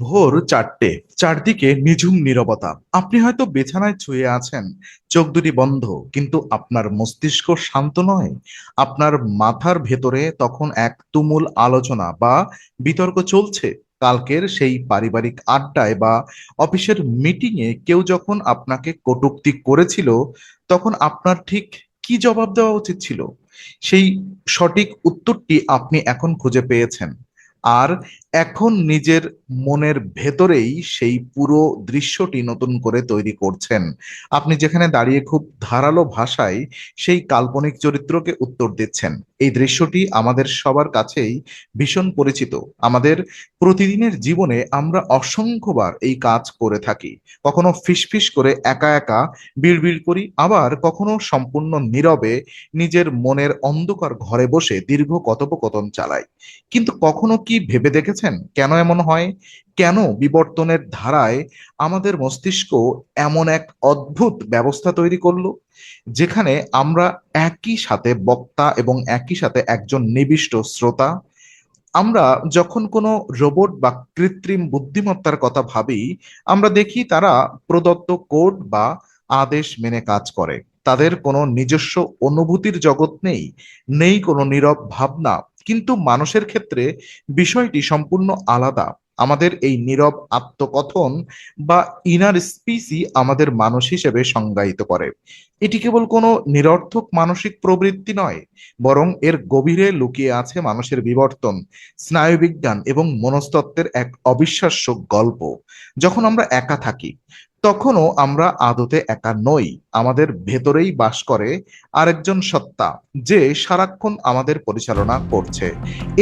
ভোর 4টে। চারদিকে নিঝুম নীরবতা। আপনি হয়তো বিছানায় শুয়ে আছেন, চোখ দুটি বন্ধ, কিন্তু আপনার মস্তিষ্ক শান্ত নয়। আপনার মাথার ভেতরে তখন এক তুমুল আলোচনা বা বিতর্ক চলছে। কালকের সেই পারিবারিক আড্ডায় বা অফিসের মিটিংয়ে কেউ যখন আপনাকে কটূক্তি করেছিল, তখন আপনার ঠিক কি জবাব দেওয়া উচিত ছিল? সেই সঠিক উত্তরটি আপনি এখন খুঁজে পেয়েছেন। আর এখন নিজের মনের ভেতরেই সেই পুরো দৃশ্যটি নতুন করে তৈরি করছেন। আপনি যেখানে দাঁড়িয়ে খুব ধারালো ভাষায় সেই কাল্পনিক চরিত্রকে উত্তর দিচ্ছেন। এই দৃশ্যটি আমাদের সবার কাছেই ভীষণ পরিচিত। আমাদের প্রতিদিনের জীবনে আমরা অসংখ্যবার এই কাজ করে থাকি। কখনো ফিসফিস করে একা একা বিড়বিড় করি, আবার কখনো সম্পূর্ণ নীরবে নিজের মনের অন্ধকার ঘরে বসে দীর্ঘ কথোপকথন চালাই। কিন্তু কখনো কি ভেবে দেখেছেন কেন এমন হয়? কেন বিবর্তনের ধারায় আমাদের মস্তিষ্ক এমন এক অদ্ভুত ব্যবস্থা তৈরি করলো, যেখানে আমরা একই সাথে বক্তা এবং একই সাথে একজন নিবিষ্ট শ্রোতা? আমরা যখন কোনো রোবট বা কৃত্রিম বুদ্ধিমত্তার কথা ভাবি, আমরা দেখি তারা প্রদত্ত কোড বা আদেশ মেনে কাজ করে। তাদের কোনো নিজস্ব অনুভূতির জগৎ নেই, নেই কোনো নীরব ভাবনা। কিন্তু মানুষের ক্ষেত্রে বিষয়টি সম্পূর্ণ আলাদা। আমাদের এই নীরব আত্মকথন বা ইনার স্পিচই আমাদের মানুষ হিসেবে সংজ্ঞায়িত করে। এটি কেবল কোনো নিরর্থক মানসিক প্রবৃত্তি নয়, বরং এর গভীরে লুকিয়ে আছে মানুষের বিবর্তন, স্নায়ুবিজ্ঞান এবং মনস্তত্ত্বের এক অবিশ্বাস্য গল্প। যখন আমরা একা থাকি, তখনও আমরা আদতে একা নই। আমাদের ভেতরেই বাস করে আরেকজন সত্তা, যে সারাক্ষণ আমাদের পরিচালনা করছে।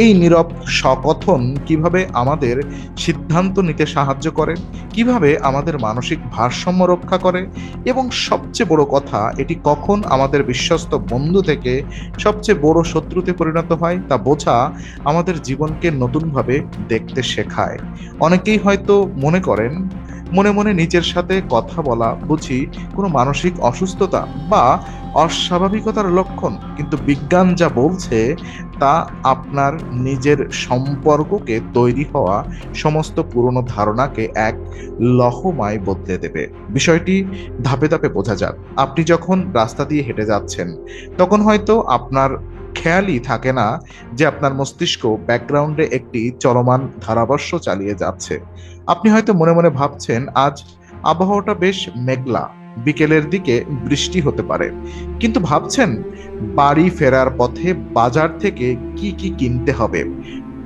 এই নীরব সকথন কিভাবে আমাদের সিদ্ধান্ত নিতে সাহায্য করে, কিভাবে আমাদের মানসিক ভারসাম্য রক্ষা করে, এবং সবচেয়ে বড় কথা, এটি কখন আমাদের বিশ্বস্ত বন্ধু থেকে সবচেয়ে বড় শত্রুতে পরিণত হয় তা বোঝা আমাদের জীবনকে নতুনভাবে দেখতে শেখায়। অনেকেই হয়তো মনে করেন মনে মনে নিজের সাথে কথা বলা বুঝি কোনো মানসিক অসুস্থতা বা অস্বাভাবিকতার লক্ষণ, কিন্তু বিজ্ঞান যা বলছে তা আপনার নিজের সম্পর্ককে তৈরি হওয়া সমস্ত পুরনো ধারণাকে এক লহমায় বদলে দেবে। বিষয়টি ধাপে ধাপে বোঝা যাক। আপনি যখন রাস্তা দিয়ে হেঁটে যাচ্ছেন, তখন হয়তো আপনার খেয়ালই থাকে না যে আপনার মস্তিষ্ক ব্যাকগ্রাউন্ডে একটি চলমান ধারাবর্ষ চালিয়ে যাচ্ছে। আপনি হয়তো মনে মনে ভাবছেন, আজ আবহাওয়াটা বেশ মেঘলা, বিকেলের দিকে বৃষ্টি হতে পারে। কিন্তু ভাবছেন বাড়ি ফেরার পথে বাজার থেকে কি কি কিনতে হবে।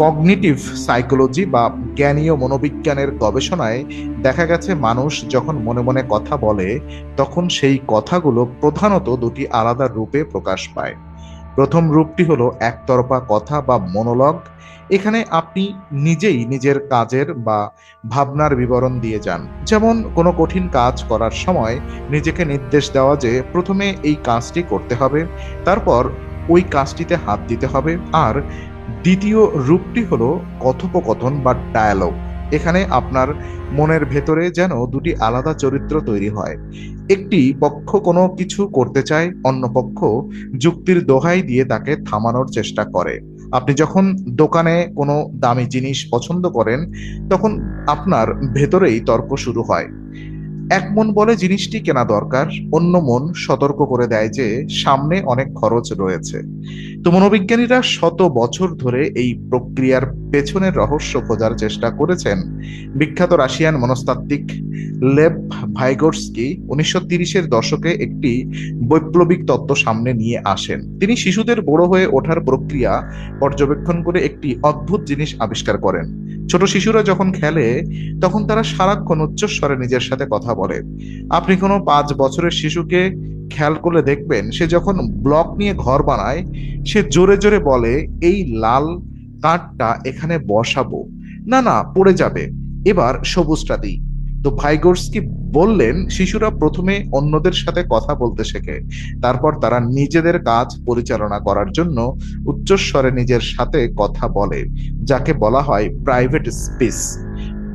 কগনিটিভ সাইকোলজি বা জ্ঞানীয় মনোবিজ্ঞানের গবেষণায় দেখা গেছে, মানুষ যখন মনে মনে কথা বলে, তখন সেই কথাগুলো প্রধানত দুটি আলাদা রূপে প্রকাশ পায়। প্রথম রূপটি হলো একতরফা কথা বা মনোলগ। এখানে আপনি নিজেই নিজের কাজের বা ভাবনার বিবরণ দিয়ে যান। যেমন কোনো কঠিন কাজ করার সময় নিজেকে নির্দেশ দেওয়া যে প্রথমে এই কাজটি করতে হবে, তারপর ওই কাজটিতে হাত দিতে হবে। আর দ্বিতীয় রূপটি হলো কথোপকথন বা ডায়ালগ। এখানে আপনার মনের ভেতরে যেন দুটি আলাদা চরিত্র তৈরি হয়। একটি পক্ষ কোনো কিছু করতে চায়, অন্য পক্ষ যুক্তির দোহাই দিয়ে তাকে থামানোর চেষ্টা করে। আপনি যখন দোকানে কোনো দামি জিনিস পছন্দ করেন, তখন আপনার ভেতরেই তর্ক শুরু হয়। এক মন বলে জিনিসটি কেনা দরকার, অন্য মন সতর্ক করে দেয় যে সামনে অনেক খরচ রয়েছে। তো মনোবিজ্ঞানীরা শত বছর ধরে এই প্রক্রিয়ার পেছনের রহস্য খোঁজার চেষ্টা করেছেন। বিখ্যাত রাশিয়ান মনস্তাত্ত্বিক লেভ ভাইগোটস্কি 1930-এর দশকে একটি বৈপ্লবিক তত্ত্ব সামনে নিয়ে আসেন। তিনি শিশুদের বড় হয়ে ওঠার প্রক্রিয়া পর্যবেক্ষণ করে একটি অদ্ভুত জিনিস আবিষ্কার করেন। ছোট শিশুরা যখন খেলে, তখন তারা সারাক্ষণ উচ্চস্বরে নিজের সাথে কথা বলে। আপনি কোনো 5 বছরের শিশুকে খেয়াল করলে দেখবেন, সে যখন ব্লক নিয়ে ঘর বানায়, সে জোরে জোরে বলে, এই লাল কাঠটা এখানে বসাবো, না না পড়ে যাবে, এবার সবুজটা দিই। তো ভাইগোরস্কি বললেন, শিশুরা প্রথমে অন্যদের সাথে কথা বলতে শেখে, তারপর তারা নিজেদের কাজ পরিচালনা করার জন্য উচ্চস্বরে নিজের সাথে কথা বলে, যাকে বলা হয় প্রাইভেট স্পেস।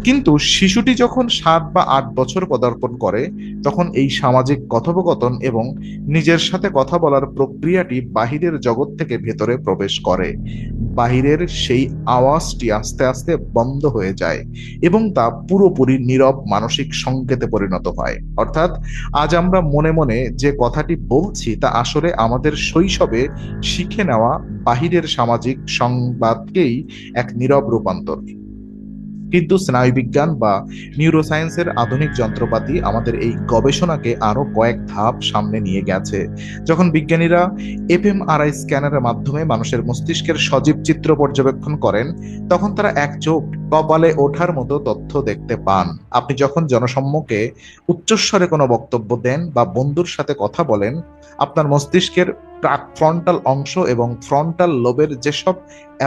কিন্তু শিশুটি যখন 7 বা 8 বছর পদার্পণ করে, তখন এই সামাজিক কথোপকথন এবং নিজের সাথে কথা বলার প্রক্রিয়াটি বাহিরের জগৎ থেকে ভেতরে প্রবেশ করে। বাহিরের সেই আওয়াজটি আস্তে আস্তে বন্ধ হয়ে যায় এবং তা পুরোপুরি নীরব মানসিক সংকেতে পরিণত হয়। অর্থাৎ আজ আমরা মনে মনে যে কথাটি বলছি তা আসলে আমাদের শৈশবে শিখে নেওয়া বাহিরের সামাজিক সংবাদকেই এক নীরব রূপান্তর। কিন্তু স্নায়ুবিজ্ঞান বা নিউরোসায়েন্সের আধুনিক যন্ত্রপাতি আমাদের এই গবেষণাকে আরো কয়েক ধাপ সামনে নিয়ে গেছে। যখন বিজ্ঞানীরা এফএমআরআই স্ক্যানারের মাধ্যমে মানুষের মস্তিষ্কের সজীব চিত্র পর্যবেক্ষণ করেন, তখন তারা এক চোখ কপালে ওঠার মতো তথ্য দেখতে পান। আপনি যখন জনসম্মুখে উচ্চস্বরে কোনো বক্তব্য দেন বা বন্ধুর সাথে কথা বলেন, আপনার মস্তিষ্কের প্রাক ফ্রন্টাল অংশ এবং ফ্রন্টাল লোবের যেসব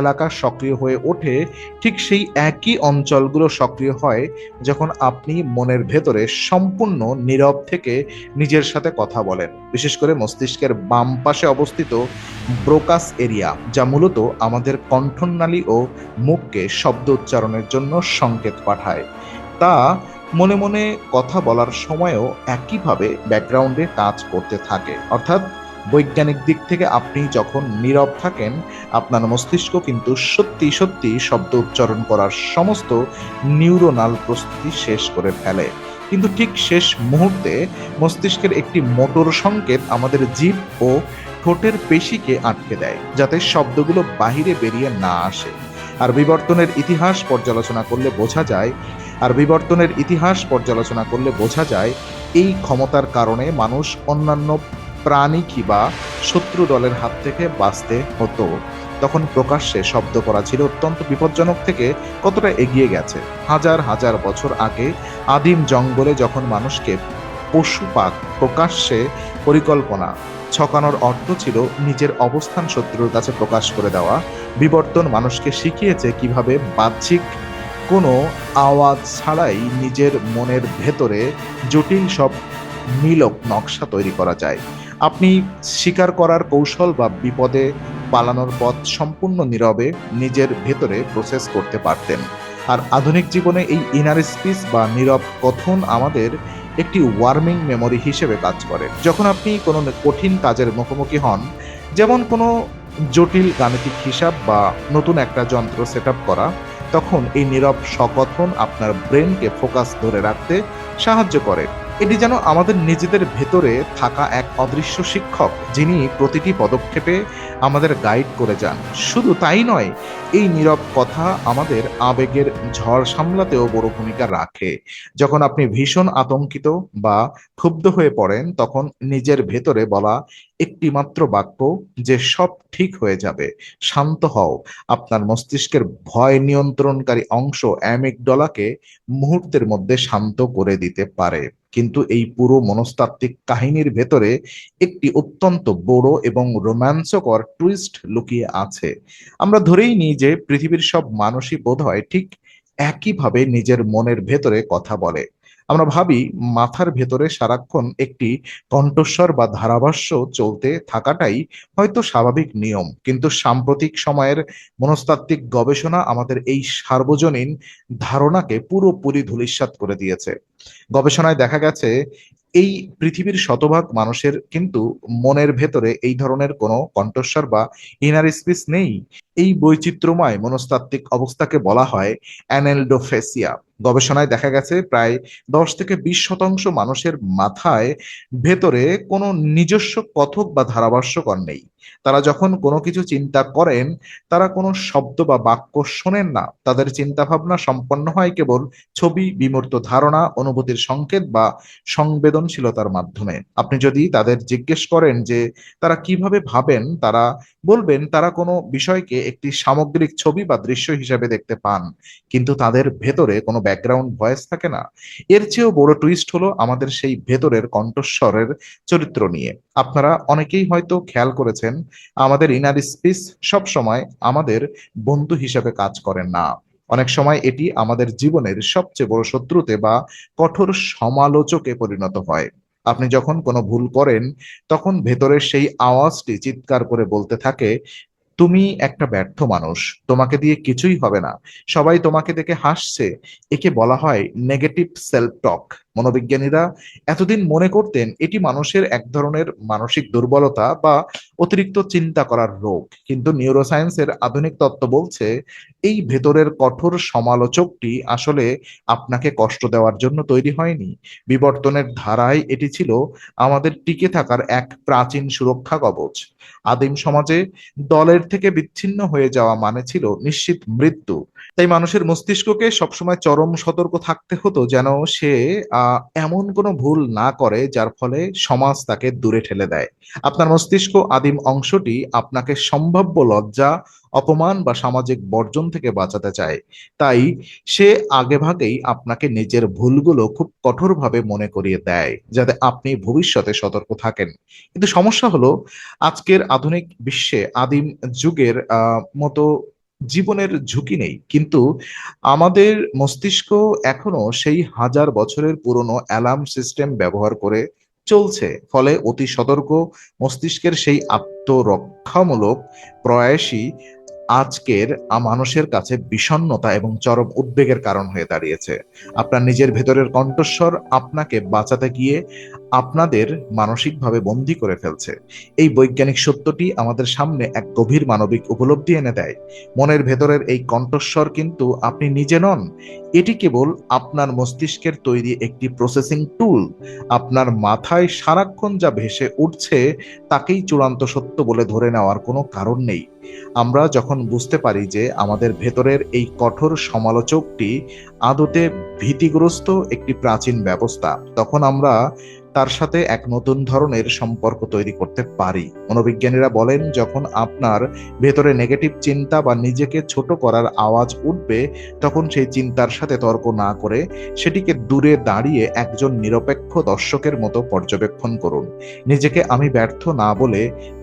এলাকা সক্রিয় হয়ে ওঠে, ঠিক সেই একই অঞ্চলগুলো সক্রিয় হয় যখন আপনি মনের ভেতরে সম্পূর্ণ নীরব থেকে নিজের সাথে কথা বলেন। বিশেষ করে মস্তিষ্কের বাম পাশে অবস্থিত ব্রোকাস এরিয়া, যা মূলত আমাদের কণ্ঠনালী ও মুখকে শব্দ উচ্চারণের জন্য সংকেত পাঠায়, তা মনে মনে কথা বলার সময়ও একইভাবে ব্যাকগ্রাউন্ডে কাজ করতে থাকে। অর্থাৎ বৈজ্ঞানিক দিক থেকে আপনি যখন নীরব থাকেন, আপনার মস্তিষ্ক কিন্তু সত্যি সত্যি শব্দ উচ্চারণ করার সমস্ত নিউরোনাল প্রস্তুতি শেষ করে ফেলে। কিন্তু ঠিক শেষ মুহূর্তে মস্তিষ্কের একটি মোটর সংকেত আমাদের জিভ ও ঠোঁটের পেশিকে আটকে দেয়, যাতে শব্দগুলো বাহিরে বেরিয়ে না আসে। আর বিবর্তনের ইতিহাস পর্যালোচনা করলে বোঝা যায় আর বিবর্তনের ইতিহাস পর্যালোচনা করলে বোঝা যায় এই ক্ষমতার কারণে মানুষ অন্যান্য প্রাণী কিংবা শত্রু দলের হাত থেকে বাঁচতে হতো। তখন প্রকাশ্যে শব্দ করা ছিল অত্যন্ত বিপজ্জনক থেকে কতটা এগিয়ে গেছে। হাজার হাজার বছর আগে আদিম জঙ্গলে যখন মানুষকে পশুপাক প্রকাশ্যে পরিকল্পনা ছকানোর অর্থ ছিল নিজের অবস্থান শত্রুর কাছে প্রকাশ করে দেওয়া। বিবর্তন মানুষকে শিখিয়েছে কিভাবে বাহ্যিক কোনো আওয়াজ ছাড়াই নিজের মনের ভেতরে জটিল সব নীলক নকশা তৈরি করা যায়। আপনি শিকার করার কৌশল বা বিপদে পালানোর পথ সম্পূর্ণ নীরবে নিজের ভেতরে প্রসেস করতে পারতেন। আর আধুনিক জীবনে এই ইনার স্পিচ বা নীরব কথন আমাদের একটি ওয়ার্মিং মেমোরি হিসেবে কাজ করে। যখন আপনি কোনো কঠিন কাজের মুখোমুখি হন, যেমন কোনো জটিল গাণিতিক হিসাব বা নতুন একটা যন্ত্র সেট করা, তখন এই নীরব সকথন আপনার ব্রেনকে ফোকাস ধরে রাখতে সাহায্য করে। এটি যেন আমাদের নিজেদের ভেতরে থাকা এক অদৃশ্য শিক্ষক, যিনি প্রতিটি পদক্ষেপে আমাদের গাইড করে যান। শুধু তাই নয়, এই নীরব কথা আমাদের আবেগের ঝড় সামলাতেও বড় ভূমিকা রাখে। যখন আপনি ভীষণ আতঙ্কিত বা ক্ষুব্ধ হয়ে পড়েন, তখন নিজের ভেতরে বলা একটি মাত্র বাক্য, যে সব ঠিক হয়ে যাবে, শান্ত হও, আপনার মস্তিষ্কের ভয় নিয়ন্ত্রণকারী অংশ অ্যামিগডালাকে মুহূর্তের মধ্যে শান্ত করে দিতে পারে। কিন্তু এই পুরো মনস্তাত্ত্বিক কাহিনীর ভেতরে একটি অত্যন্ত বড় এবং রোমাঞ্চকর টুইস্ট লুকিয়ে আছে। আমরা ধরেই নিই যে পৃথিবীর সব মানুষই বোধহয় ঠিক একইভাবে নিজের মনের ভেতরে কথা বলে। আমরা ভাবি মাথার ভেতরে সারাক্ষণ একটি কণ্ঠস্বর বা ধারাভাষ্য চলতে থাকাটাই হয়তো স্বাভাবিক নিয়ম। কিন্তু সাম্প্রতিক সময়ের মনস্তাত্ত্বিক গবেষণা আমাদের এই সার্বজনীন ধারণাকে পুরোপুরি ধূলিসাৎ করে দিয়েছে। গবেষণায় দেখা গেছে এই পৃথিবীর শতভাগ মানুষের কিন্তু মনের ভেতরে এই ধরনের কোনো কণ্ঠস্বর বা ইনার স্পেস নেই। এই বৈচিত্র্যময় মনস্তাত্ত্বিক অবস্থাকে বলা হয় অ্যানেলডোফেসিয়া। গবেষণায় দেখা গেছে প্রায় 10 থেকে 20% মানুষের মাথায় ভেতরে কোনো নিজস্ব কথক বা ধারাভাষ্যকর নেই। তারা যখন কোনো কিছু চিন্তা করেন, তারা কোনো শব্দ বা বাক্য শোনেন না। তাদের চিন্তা ভাবনা সম্পন্ন হয় কেবল ছবি, বিমূর্ত ধারণা, অনুভূতির সংকেত বা সংবেদনশীলতার মাধ্যমে। আপনি যদি তাদের জিজ্ঞেস করেন যে তারা কিভাবে ভাবেন, তারা বলবেন তারা কোনো বিষয়কে একটি সামগ্রিক ছবি বা দৃশ্য হিসেবে দেখতে পান, কিন্তু তাদের ভেতরে কোনো ব্যাকগ্রাউন্ড ভয়েস থাকে না। এর চেয়েও বড় টুইস্ট হলো আমাদের সেই ভেতরের কণ্ঠস্বরের চরিত্র নিয়ে। আপনারা অনেকেই হয়তো খেয়াল করেছেন, আমাদের ইনার স্পিচ সবসময় আমাদের বন্ধু হিসেবে কাজ করেন না। অনেক সময় এটি আমাদের জীবনের সবচেয়ে বড় শত্রুতে বা কঠোর সমালোচকে পরিণত হয়। আপনি যখন কোনো ভুল করেন, তখন ভেতরের সেই আওয়াজটি চিৎকার করে বলতে থাকে, তুমি একটা ব্যর্থ মানুষ, তোমাকে দিয়ে কিছুই হবে না, সবাই তোমাকে দেখে হাসছে। একে বলা হয় নেগেটিভ সেলফ টক। মনোবিজ্ঞানীরা এতদিন মনে করতেন এটি মানুষের এক ধরনের মানসিক দুর্বলতা বা অতিরিক্ত চিন্তা করার রোগ, কিন্তু নিউরোসায়েন্সের আধুনিক তত্ত্ব বলছে এই ভেতরের কঠোর সমালোচকটি আসলে আপনাকে কষ্ট দেওয়ার জন্য তৈরি হয়নি। বিবর্তনের ধারায় এটি ছিল আমাদের টিকে থাকার এক প্রাচীন সুরক্ষা কবচ। আদিম সমাজে দলের থেকে বিচ্ছিন্ন হয়ে যাওয়া মানে ছিল নিশ্চিত মৃত্যু। তাই মানুষের মস্তিষ্ককে সবসময় চরম সতর্ক থাকতে হতো যেন সে এমন কোনো ভুল না করে যার ফলে সমাজ তাকে দূরে ঠেলে দেয়। আপনার মস্তিষ্ক আদিম অংশটি আপনাকে সম্ভাব্য লজ্জা, অপমান বা সামাজিক বর্জন থেকে বাঁচাতে চায়। তাই সে আগেভাগেই আপনাকে নিজের ভুলগুলো খুব কঠোরভাবে মনে করিয়ে দেয় যাতে আপনি ভবিষ্যতে সতর্ক থাকেন। কিন্তু সমস্যা হলো আজকের আধুনিক বিশ্বে আদিম যুগের মতো জীবনের ঝুঁকি নেই, কিন্তু আমাদের মস্তিষ্ক এখনো সেই হাজার বছরের পুরনো অ্যালার্ম সিস্টেম ব্যবহার করে চলছে। ফলে অতি সতর্ক মস্তিষ্কের সেই আত্মরক্ষামূলক প্রয়াসই আজকের মানুষের কাছে বিষণ্ণতা এবং চরম উদ্বেগের কারণ হয়ে দাঁড়িয়েছে। আপনার নিজের ভেতরের কণ্ঠস্বর আপনাকে বাঁচাতে গিয়ে আপনাদের মানসিকভাবে বন্দী করে ফেলছে। এই বৈজ্ঞানিক সত্যটি আমাদের সামনে এক গভীর মানবিক উপলব্ধি এনে দেয়। মনের ভেতরের এই কণ্ঠস্বর কিন্তু আপনি নিজে নন, এটি কেবল আপনার মস্তিষ্কের তৈরি একটি প্রসেসিং টুল। আপনার মাথায় সারাক্ষণ যা ভেসে উঠছে তাকেই চূড়ান্ত সত্য বলে ধরে নেওয়ার কোনো কারণ নেই। আমরা যখন বুঝতে পারি যে আমাদের ভেতরের এই কঠোর সমালোচকটি আদতে ভীতিগ্রস্ত একটি প্রাচীন ব্যবস্থা, তখন আমরা তার সাথে এক নতুন ধরনের সম্পর্ক তৈরি করতে পারি। মনোবিজ্ঞানীরা বলেন যখন আপনার ভেতরে নেগেটিভ চিন্তা বা নিজেকে ছোট করার আওয়াজ উঠবে, তখন সেই চিন্তার সাথে তর্ক না করে সেটিকে দূরে দাঁড়িয়ে একজন নিরপেক্ষ দর্শকের মতো পর্যবেক্ষণ করুন। নিজেকে আমি ব্যর্থ না বলে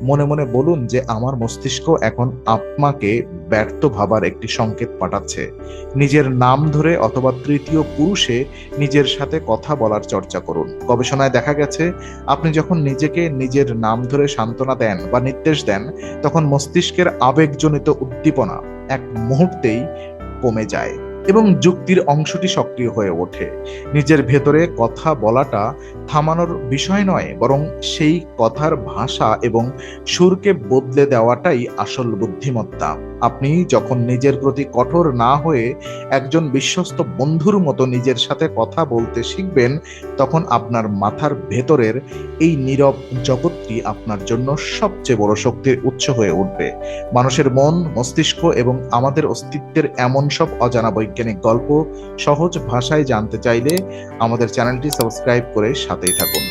মনে মনে বলুন যে আমার মস্তিষ্ক এখন আপনাকে ব্যর্থ ভাবার একটি সংকেত পাঠাচ্ছে। নিজের নাম ধরে অথবা তৃতীয় পুরুষে নিজের সাথে কথা বলার চর্চা করুন। গবেষণায় দেখা গেছে আপনি যখন নিজেকে নিজের নাম ধরে সান্ত্বনা দেন বা নির্দেশ দেন, তখন মস্তিষ্কের আবেগজনিত উদ্দীপনা এক মুহূর্তেই কমে যায় এবং যুক্তির অংশটি সক্রিয় হয়ে ওঠে। নিজের ভেতরে কথা বলাটা থামানোর বিষয় নয়, বরং সেই কথার ভাষা এবং সুরকে বদলে দেওয়াটাই আসল বুদ্ধিমত্তা। আপনি যখন নিজের প্রতি কঠোর না হয়ে একজন বিশ্বস্ত বন্ধুর মতো নিজের সাথে কথা বলতে শিখবেন, তখন আপনার মাথার ভেতরের এই নীরব জগৎটি আপনার জন্য সবচেয়ে বড় শক্তির উৎস হয়ে উঠবে। মানুষের মন, মস্তিষ্ক এবং আমাদের অস্তিত্বের এমন সব অজানা বৈজ্ঞানিক গল্প সহজ ভাষায় জানতে চাইলে আমাদের চ্যানেলটি সাবস্ক্রাইব করে সাথেই থাকুন।